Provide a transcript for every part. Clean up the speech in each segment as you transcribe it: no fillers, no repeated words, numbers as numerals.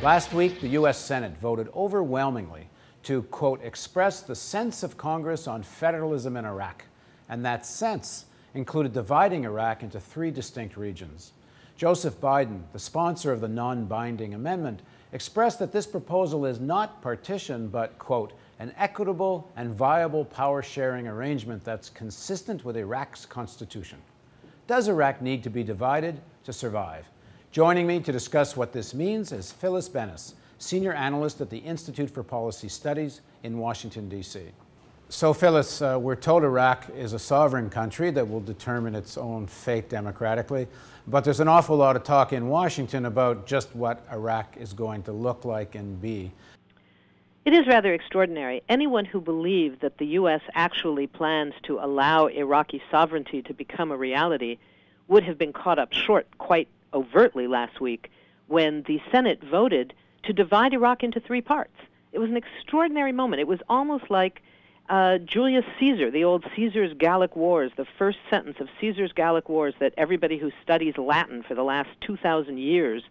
Last week, the U.S. Senate voted overwhelmingly to, quote, express the sense of Congress on federalism in Iraq. And that sense included dividing Iraq into 3 distinct regions. Joseph Biden, the sponsor of the non-binding amendment, expressed that this proposal is not partition, but, quote, an equitable and viable power-sharing arrangement that's consistent with Iraq's constitution. Does Iraq need to be divided to survive? Joining me to discuss what this means is Phyllis Bennis, senior analyst at the Institute for Policy Studies in Washington, D.C. So, Phyllis, we're told Iraq is a sovereign country that will determine its own fate democratically, but there's an awful lot of talk in Washington about just what Iraq is going to look like and be. It is rather extraordinary. Anyone who believed that the U.S. actually plans to allow Iraqi sovereignty to become a reality would have been caught up short quite overtly last week when the Senate voted to divide Iraq into 3 parts. It was an extraordinary moment. It was almost like Julius Caesar, the old Caesar's Gallic Wars, the first sentence of Caesar's Gallic Wars that everybody who studies Latin for the last 2,000 years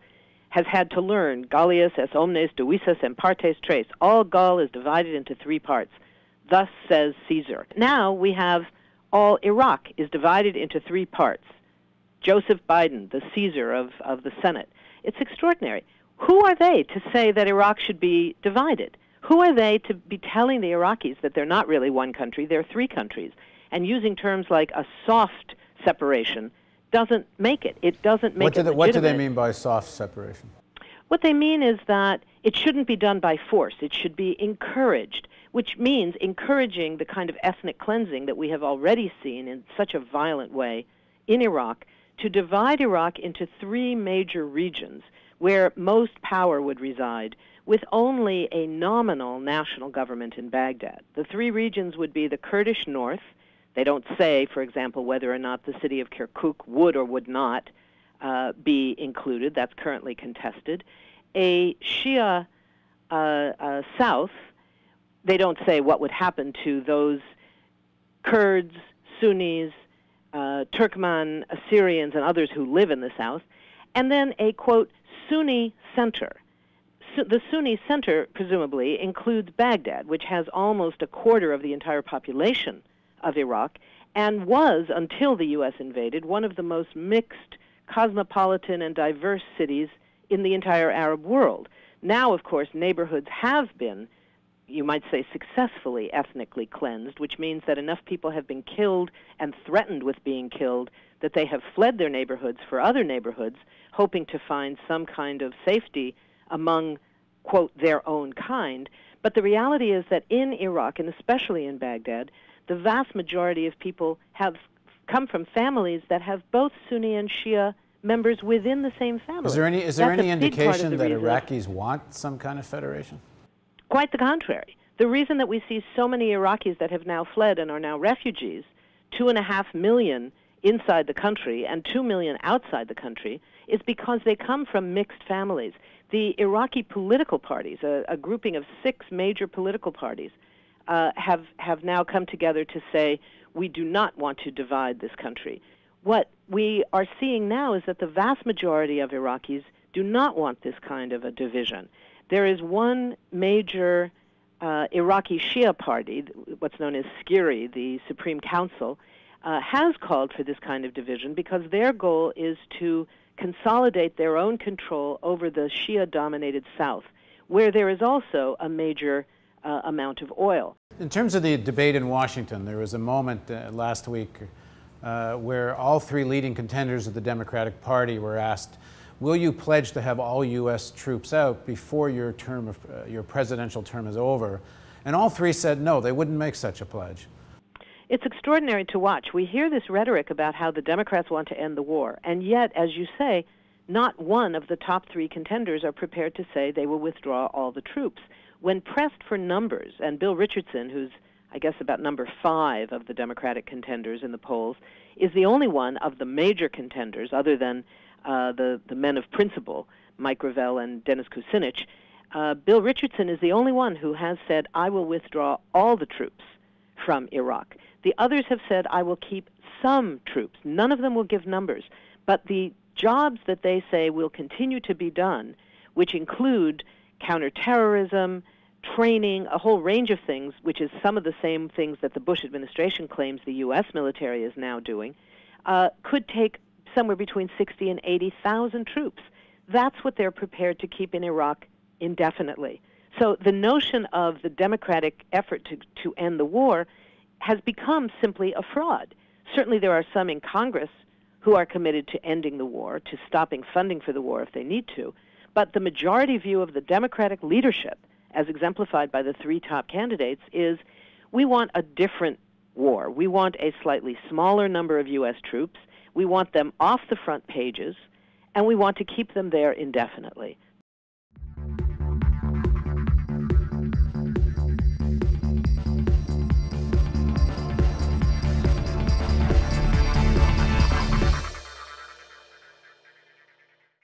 has had to learn. Gallius es omnes divisas in partes tres. All Gaul is divided into 3 parts. Thus says Caesar. Now we have all Iraq is divided into 3 parts. Joseph Biden, the Caesar of the Senate. It's extraordinary. Who are they to say that Iraq should be divided? Who are they to be telling the Iraqis that they're not really one country, they're 3 countries? And using terms like a soft separation doesn't make it. It doesn't make it legitimate. What do they mean by soft separation? What they mean is that it shouldn't be done by force. It should be encouraged, which means encouraging the kind of ethnic cleansing that we have already seen in such a violent way in Iraq, to divide Iraq into 3 major regions where most power would reside, with only a nominal national government in Baghdad. The 3 regions would be the Kurdish north. They don't say, for example, whether or not the city of Kirkuk would or would not be included. That's currently contested. A Shia south. They don't say what would happen to those Kurds, Sunnis, Turkmen, Assyrians, and others who live in the south. And then a, quote, Sunni center. The Sunni center, presumably, includes Baghdad, which has almost a quarter of the entire population of Iraq, and was, until the U.S. invaded, one of the most mixed, cosmopolitan, and diverse cities in the entire Arab world. Now, of course, neighborhoods have been, you might say, successfully ethnically cleansed, which means that enough people have been killed and threatened with being killed that they have fled their neighborhoods for other neighborhoods, hoping to find some kind of safety among, quote, their own kind. But the reality is that in Iraq, and especially in Baghdad, the vast majority of people have come from families that have both Sunni and Shia members within the same family. Is there any indication that Iraqis want some kind of federation? Quite the contrary. The reason that we see so many Iraqis that have now fled and are now refugees, 2.5 million inside the country and 2 million outside the country, is because they come from mixed families. The Iraqi political parties, a grouping of 6 major political parties, have now come together to say, we do not want to divide this country. What we are seeing now is that the vast majority of Iraqis do not want this kind of a division. There is one major Iraqi Shia party, what's known as SCIRI, the Supreme Council, has called for this kind of division because their goal is to consolidate their own control over the Shia-dominated south, where there is also a major amount of oil. In terms of the debate in Washington, there was a moment last week where all 3 leading contenders of the Democratic Party were asked, will you pledge to have all U.S. troops out before your presidential term is over? And all 3 said no, they wouldn't make such a pledge. It's extraordinary to watch. We hear this rhetoric about how the Democrats want to end the war, and yet, as you say, not one of the top 3 contenders are prepared to say they will withdraw all the troops. When pressed for numbers, and Bill Richardson, who's, I guess, about number 5 of the Democratic contenders in the polls, is the only one of the major contenders, other than the men of principle, Mike Gravel and Dennis Kucinich. Bill Richardson is the only one who has said, I will withdraw all the troops from Iraq. The others have said, I will keep some troops. None of them will give numbers. But the jobs that they say will continue to be done which include counterterrorism, training, a whole range of things, which is some of the same things that the Bush administration claims the U.S. military is now doing, could take somewhere between 60 and 80,000 troops. That's what they're prepared to keep in Iraq indefinitely. So the notion of the democratic effort to end the war has become simply a fraud. Certainly there are some in Congress who are committed to ending the war, to stopping funding for the war if they need to, but the majority view of the Democratic leadership, as exemplified by the three top candidates, is we want a different war. We want a slightly smaller number of U.S. troops. We want them off the front pages, and we want to keep them there indefinitely.